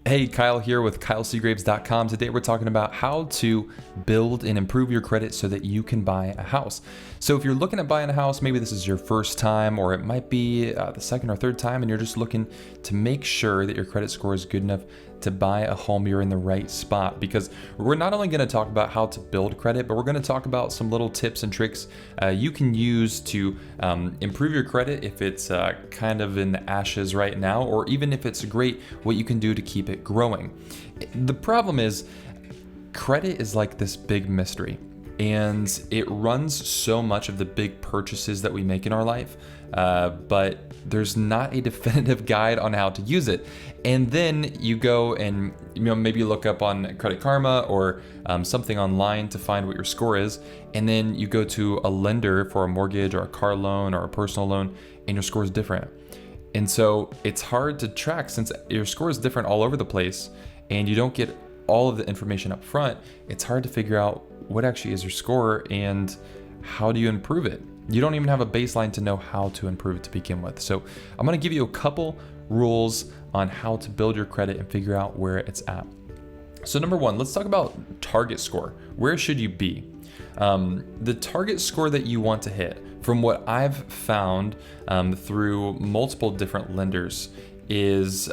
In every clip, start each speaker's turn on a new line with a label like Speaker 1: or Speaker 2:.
Speaker 1: Hey, Kyle here with KyleCgraves.com. Today we're talking about how to build and improve your credit so that you can buy a house. So if you're looking at buying a house, maybe this is your first time or it might be the second or third time, and you're just looking to make sure that your credit score is good enough to buy a home, you're in the right spot, because we're not only going to talk about how to build credit, but we're going to talk about some little tips and tricks you can use to improve your credit if it's kind of in the ashes right now, or even if it's great, what you can do to keep it growing. The problem is credit is like this big mystery, and it runs so much of the big purchases that we make in our life, but there's not a definitive guide on how to use it. And then you go and maybe you look up on Credit Karma or something online to find what your score is, and then you go to a lender for a mortgage or a car loan or a personal loan, and your score is different. And so it's hard to track since your score is different all over the place and you don't get all of the information up front. It's hard to figure out what actually is your score and how do you improve it. You don't even have a baseline to know how to improve it to begin with. So I'm going to give you a couple rules on how to build your credit and figure out where it's at. So number one, let's talk about target score. Where should you be? The target score that you want to hit, from what I've found through multiple different lenders, is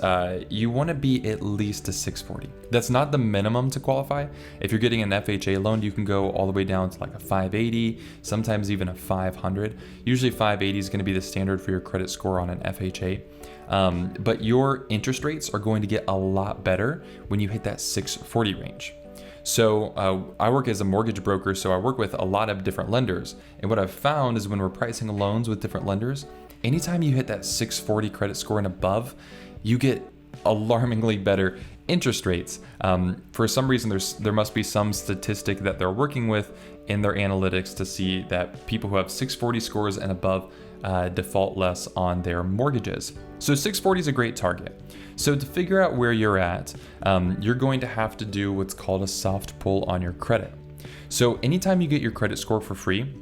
Speaker 1: you want to be at least a 640. That's not the minimum to qualify. If you're getting an FHA loan, you can go all the way down to like a 580, sometimes even a 500. Usually 580 is going to be the standard for your credit score on an FHA. But your interest rates are going to get a lot better when you hit that 640 range. So I work as a mortgage broker, so I work with a lot of different lenders. And what I've found is when we're pricing loans with different lenders, anytime you hit that 640 credit score and above, you get alarmingly better interest rates. For some reason, there must be some statistic that they're working with in their analytics to see that people who have 640 scores and above default less on their mortgages. So 640 is a great target. So to figure out where you're at, you're going to have to do what's called a soft pull on your credit. So anytime you get your credit score for free,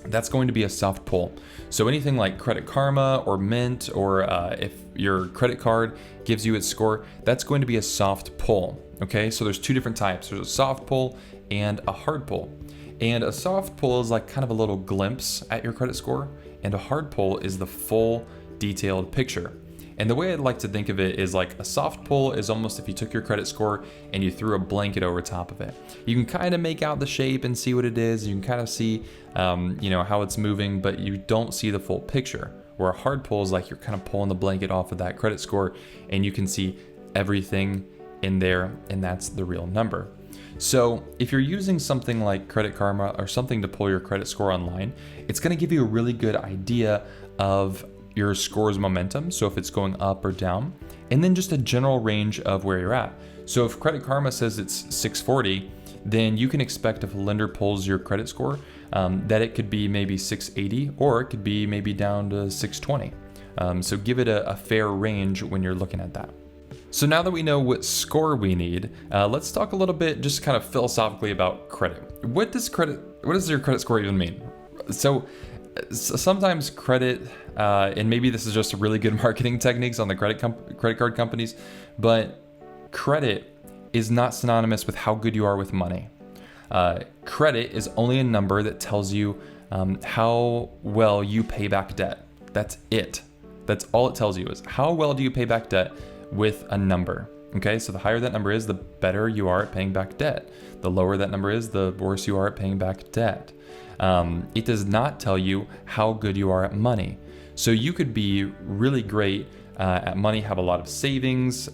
Speaker 1: that's going to be a soft pull. So anything like Credit Karma or Mint, or if your credit card gives you its score, that's going to be a soft pull. Okay, so there's two different types. There's a soft pull and a hard pull. And a soft pull is like kind of a little glimpse at your credit score, and a hard pull is the full detailed picture. And the way I'd like to think of it is like a soft pull is almost if you took your credit score and you threw a blanket over top of it. You can kind of make out the shape and see what it is. You can kind of see, how it's moving, but you don't see the full picture. Where a hard pull is like you're kind of pulling the blanket off of that credit score and you can see everything in there, and that's the real number. So if you're using something like Credit Karma or something to pull your credit score online, it's going to give you a really good idea of your score's momentum, so if it's going up or down, and then just a general range of where you're at. So if Credit Karma says it's 640, then you can expect if a lender pulls your credit score, that it could be maybe 680, or it could be maybe down to 620. So give it a fair range when you're looking at that. So now that we know what score we need, let's talk a little bit just kind of philosophically about credit. What does your credit score even mean? So sometimes credit, and maybe this is just really good marketing techniques on the credit card companies, but credit is not synonymous with how good you are with money. Credit is only a number that tells you how well you pay back debt. That's it. That's all it tells you, is how well do you pay back debt with a number. Okay, so the higher that number is, the better you are at paying back debt. The lower that number is, the worse you are at paying back debt. It does not tell you how good you are at money. So you could be really great at money, have a lot of savings,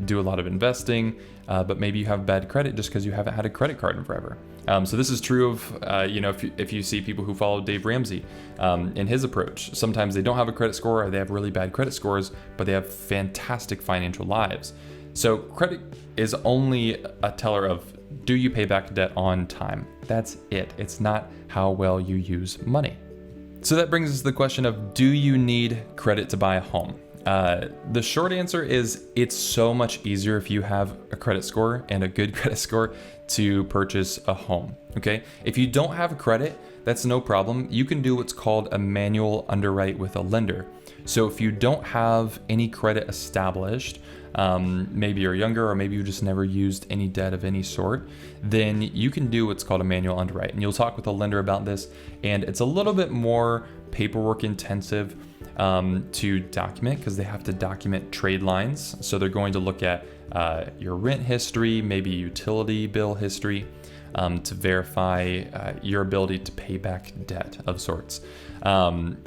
Speaker 1: do a lot of investing, but maybe you have bad credit just because you haven't had a credit card in forever. So this is true of, if you see people who follow Dave Ramsey in his approach. Sometimes they don't have a credit score, or they have really bad credit scores, but they have fantastic financial lives. So credit is only a teller of, do you pay back debt on time? That's it. It's not how well you use money. So that brings us to the question of, do you need credit to buy a home? The short answer is it's so much easier if you have a credit score and a good credit score to purchase a home, okay? If you don't have credit, that's no problem. You can do what's called a manual underwrite with a lender. So if you don't have any credit established, maybe you're younger, or maybe you just never used any debt of any sort, then you can do what's called a manual underwrite. And you'll talk with a lender about this, and it's a little bit more paperwork intensive to document, because they have to document trade lines. So they're going to look at your rent history, maybe utility bill history, to verify your ability to pay back debt of sorts.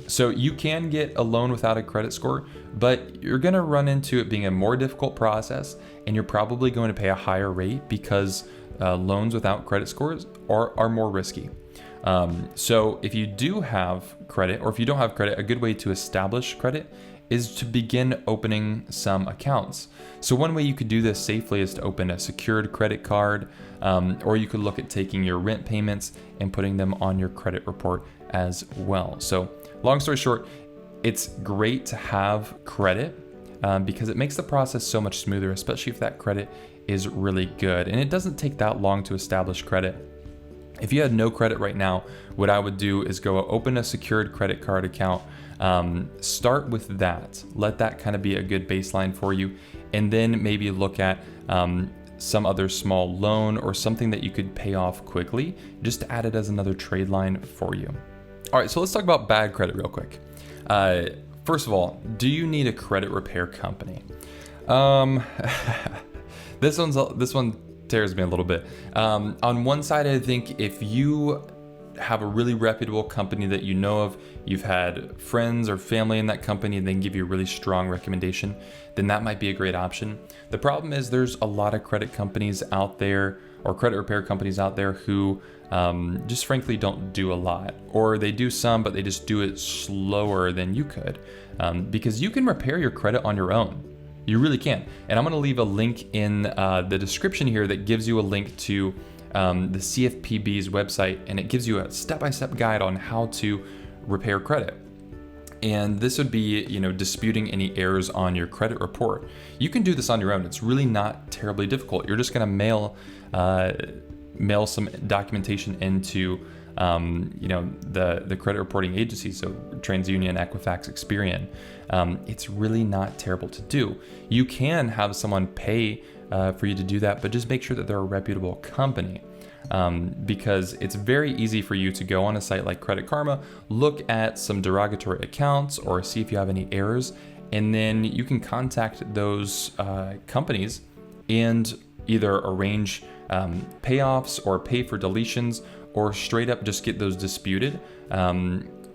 Speaker 1: So you can get a loan without a credit score, but you're going to run into it being a more difficult process, and you're probably going to pay a higher rate because loans without credit scores are more risky. So if you do have credit, or if you don't have credit, a good way to establish credit is to begin opening some accounts. So one way you could do this safely is to open a secured credit card, or you could look at taking your rent payments and putting them on your credit report as well. So long story short, it's great to have credit because it makes the process so much smoother, especially if that credit is really good. And it doesn't take that long to establish credit. If you had no credit right now, what I would do is go open a secured credit card account. Start with that. Let that kind of be a good baseline for you. And then maybe look at some other small loan or something that you could pay off quickly, just to add it as another trade line for you. All right, so let's talk about bad credit real quick. First of all, do you need a credit repair company? This one tears me a little bit. On one side, I think if you have a really reputable company that you know of, you've had friends or family in that company, and they can give you a really strong recommendation, then that might be a great option. The problem is there's a lot of credit companies out there, or credit repair companies out there, who just frankly don't do a lot, or they do some, but they just do it slower than you could, because you can repair your credit on your own. You really can. And I'm going to leave a link in the description here that gives you a link to the CFPB's website, and it gives you a step-by-step guide on how to repair credit. And this would be, disputing any errors on your credit report. You can do this on your own. It's really not terribly difficult. You're just going to mail some documentation into the credit reporting agencies, so TransUnion, Equifax, Experian. It's really not terrible to do. You can have someone pay for you to do that, but just make sure that they're a reputable company, because it's very easy for you to go on a site like Credit Karma, look at some derogatory accounts, or see if you have any errors, and then you can contact those companies and either arrange payoffs or pay for deletions, or straight up just get those disputed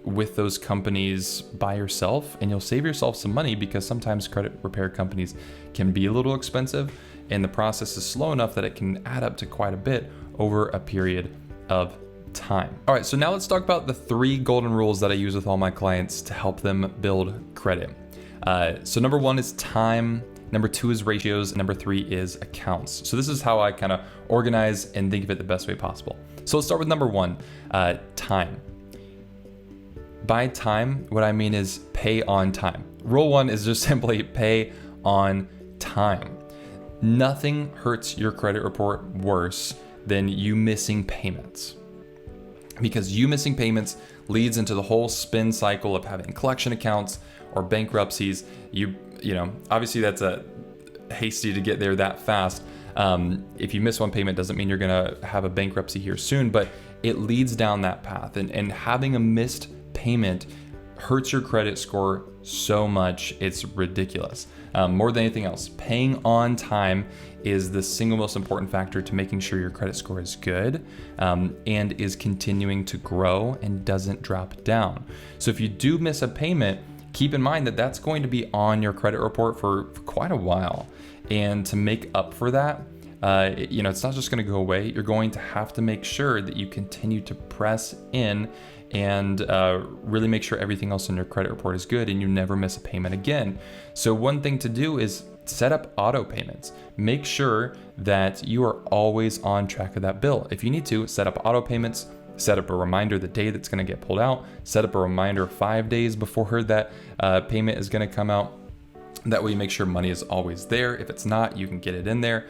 Speaker 1: with those companies by yourself, and you'll save yourself some money, because sometimes credit repair companies can be a little expensive, and the process is slow enough that it can add up to quite a bit over a period of time. All right, so now let's talk about the 3 golden rules that I use with all my clients to help them build credit. So number 1 is time. Number 2 is ratios, and number 3 is accounts. So this is how I kind of organize and think of it the best way possible. So let's start with number 1, time. By time, what I mean is pay on time. Rule 1 is just simply pay on time. Nothing hurts your credit report worse than you missing payments, because you missing payments leads into the whole spin cycle of having collection accounts or bankruptcies. Obviously that's a hasty to get there that fast. If you miss one payment doesn't mean you're gonna have a bankruptcy here soon, but it leads down that path. And having a missed payment hurts your credit score so much, it's ridiculous. More than anything else, paying on time is the single most important factor to making sure your credit score is good and is continuing to grow and doesn't drop down. So if you do miss a payment, keep in mind that that's going to be on your credit report for quite a while. And to make up for that, it's not just going to go away. You're going to have to make sure that you continue to press in and really make sure everything else on your credit report is good and you never miss a payment again. So one thing to do is set up auto payments. Make sure that you are always on track of that bill. If you need to, set up auto payments, set up a reminder the day that's going to get pulled out, set up a reminder 5 days before that payment is going to come out. That way you make sure money is always there. If it's not, you can get it in there.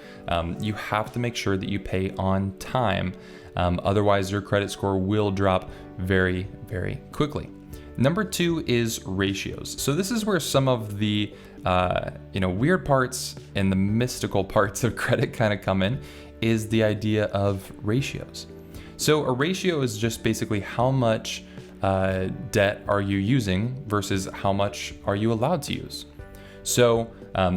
Speaker 1: You have to make sure that you pay on time. Otherwise, your credit score will drop very, very quickly. Number 2 is ratios. So this is where some of the weird parts and the mystical parts of credit kind of come in, is the idea of ratios. So a ratio is just basically how much debt are you using versus how much are you allowed to use. So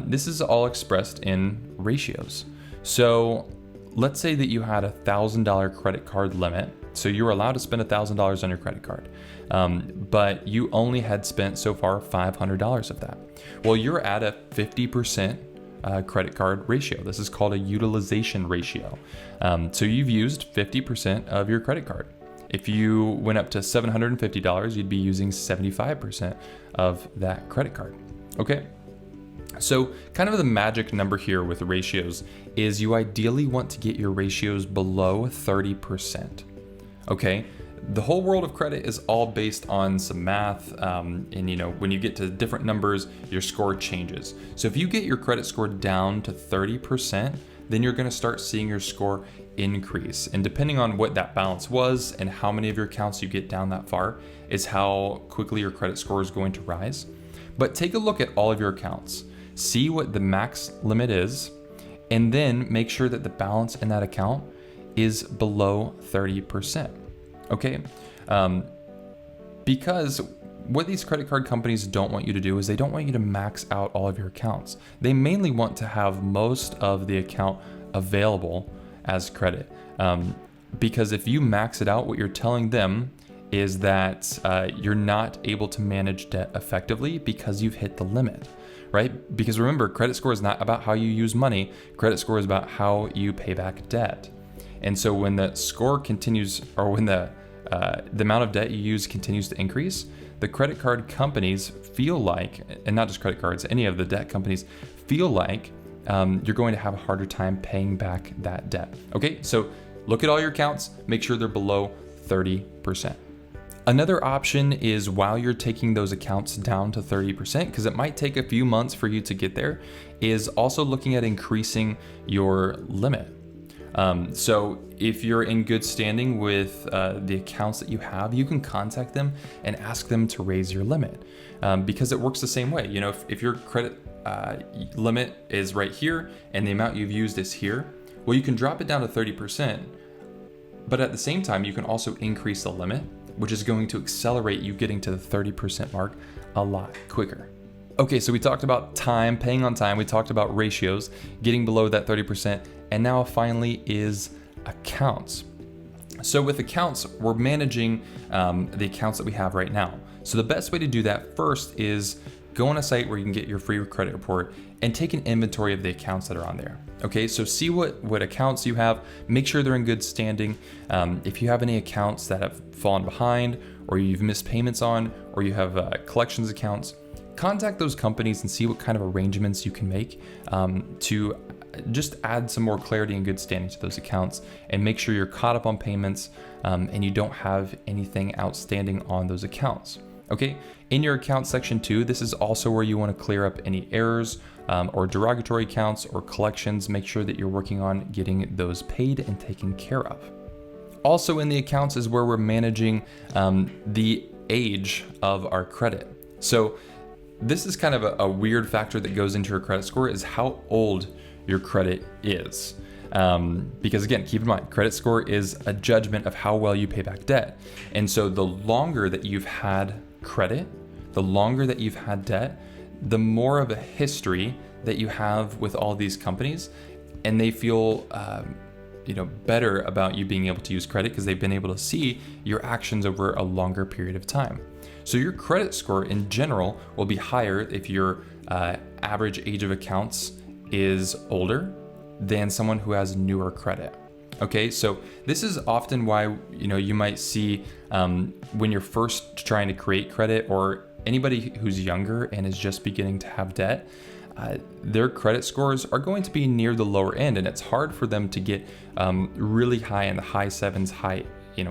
Speaker 1: this is all expressed in ratios. So let's say that you had a $1,000 credit card limit. So you were allowed to spend $1,000 on your credit card, but you only had spent so far $500 of that. Well, you're at a 50% credit card ratio. This is called a utilization ratio. So you've used 50% of your credit card. If you went up to $750, you'd be using 75% of that credit card. Okay. So kind of the magic number here with ratios is you ideally want to get your ratios below 30%. Okay. The whole world of credit is all based on some math, and when you get to different numbers, your score changes. So if you get your credit score down to 30%, then you're going to start seeing your score increase. And depending on what that balance was and how many of your accounts you get down that far is how quickly your credit score is going to rise. But take a look at all of your accounts, see what the max limit is, and then make sure that the balance in that account is below 30%. Okay, because what these credit card companies don't want you to do is they don't want you to max out all of your accounts. They mainly want to have most of the account available as credit. Because if you max it out, what you're telling them is that you're not able to manage debt effectively because you've hit the limit, right? Because remember, credit score is not about how you use money. Credit score is about how you pay back debt. And so when the score continues, or when the amount of debt you use continues to increase, the credit card companies feel like, and not just credit cards, any of the debt companies feel like you're going to have a harder time paying back that debt. Okay, so look at all your accounts, make sure they're below 30%. Another option is while you're taking those accounts down to 30%, because it might take a few months for you to get there, is also looking at increasing your limit. So if you're in good standing with the accounts that you have, you can contact them and ask them to raise your limit, because it works the same way. If your credit limit is right here and the amount you've used is here, well, you can drop it down to 30%, but at the same time, you can also increase the limit, which is going to accelerate you getting to the 30% mark a lot quicker. Okay, so we talked about time, paying on time. We talked about ratios, getting below that 30%. And now finally is accounts. So with accounts, we're managing the accounts that we have right now. So the best way to do that first is go on a site where you can get your free credit report and take an inventory of the accounts that are on there. Okay, so see what accounts you have, make sure they're in good standing. If you have any accounts that have fallen behind, or you've missed payments on, or you have collections accounts, contact those companies and see what kind of arrangements you can make to just add some more clarity and good standing to those accounts, and make sure you're caught up on payments and you don't have anything outstanding on those accounts. Okay, in your account section 2, this is also where you want to clear up any errors or derogatory accounts or collections. Make sure that you're working on getting those paid and taken care of. Also in the accounts is where we're managing the age of our credit. So this is kind of a weird factor that goes into your credit score, is how old your credit is. Because again, keep in mind, credit score is a judgment of how well you pay back debt. And so the longer that you've had credit, the longer that you've had debt, the more of a history that you have with all these companies, and they feel better about you being able to use credit because they've been able to see your actions over a longer period of time. So your credit score in general will be higher if your average age of accounts is older than someone who has newer credit. Okay, so this is often why you might see when you're first trying to create credit, or anybody who's younger and is just beginning to have debt, their credit scores are going to be near the lower end, and it's hard for them to get really high in the high 7s,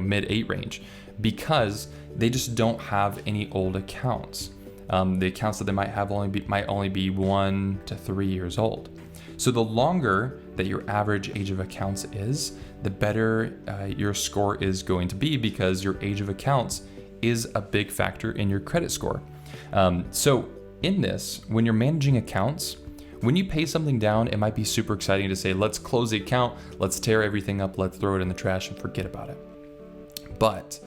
Speaker 1: mid 8 range, because they just don't have any old accounts. The accounts that they might have might only be 1 to 3 years old. So the longer that your average age of accounts is, the better your score is going to be, because your age of accounts is a big factor in your credit score. So in this, when you're managing accounts, when you pay something down, it might be super exciting to say, let's close the account, let's tear everything up, let's throw it in the trash and forget about it. But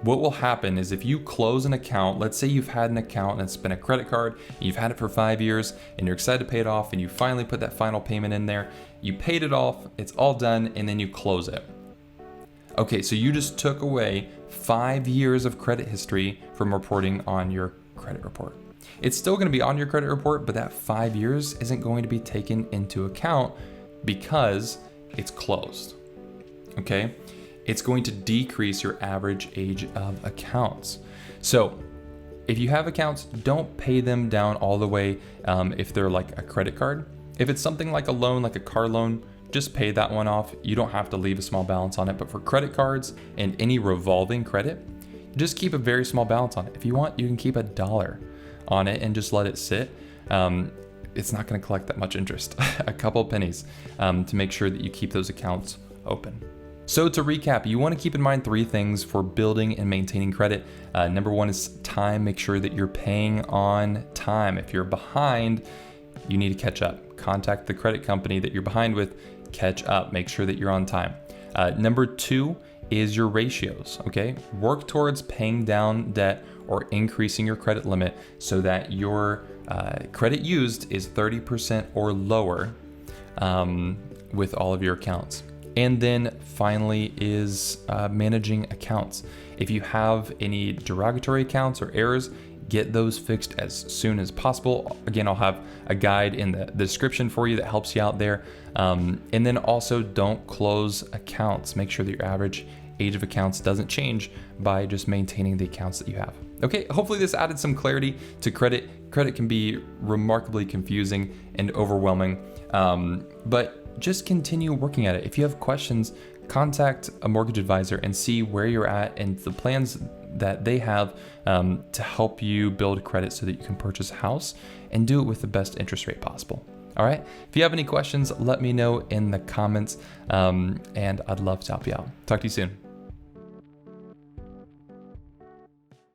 Speaker 1: what will happen is if you close an account, let's say you've had an account and it's been a credit card, and you've had it for 5 years and you're excited to pay it off, and you finally put that final payment in there, you paid it off, it's all done, and then you close it. Okay, so you just took away 5 years of credit history from reporting on your credit report. It's still going to be on your credit report, but that 5 years isn't going to be taken into account because it's closed. Okay? It's going to decrease your average age of accounts. So if you have accounts, don't pay them down all the way if they're like a credit card. If it's something like a loan, like a car loan, just pay that one off. You don't have to leave a small balance on it. But for credit cards and any revolving credit, just keep a very small balance on it. If you want, you can keep $1 on it and just let it sit. It's not going to collect that much interest, a couple pennies, to make sure that you keep those accounts open. So to recap, you want to keep in mind 3 things for building and maintaining credit. Number 1 is time. Make sure that you're paying on time. If you're behind, you need to catch up. Contact the credit company that you're behind with, catch up, make sure that you're on time. Number 2 is your ratios, okay? Work towards paying down debt or increasing your credit limit so that your credit used is 30% or lower with all of your accounts. And then finally is managing accounts. If you have any derogatory accounts or errors, get those fixed as soon as possible. Again, I'll have a guide in the description for you that helps you out there. And then also don't close accounts. Make sure that your average age of accounts doesn't change by just maintaining the accounts that you have. Okay, hopefully this added some clarity to credit. Credit can be remarkably confusing and overwhelming, but just continue working at it. If you have questions, contact a mortgage advisor and see where you're at and the plans that they have to help you build credit so that you can purchase a house and do it with the best interest rate possible. All right. If you have any questions, let me know in the comments, and I'd love to help you out. Talk to you soon.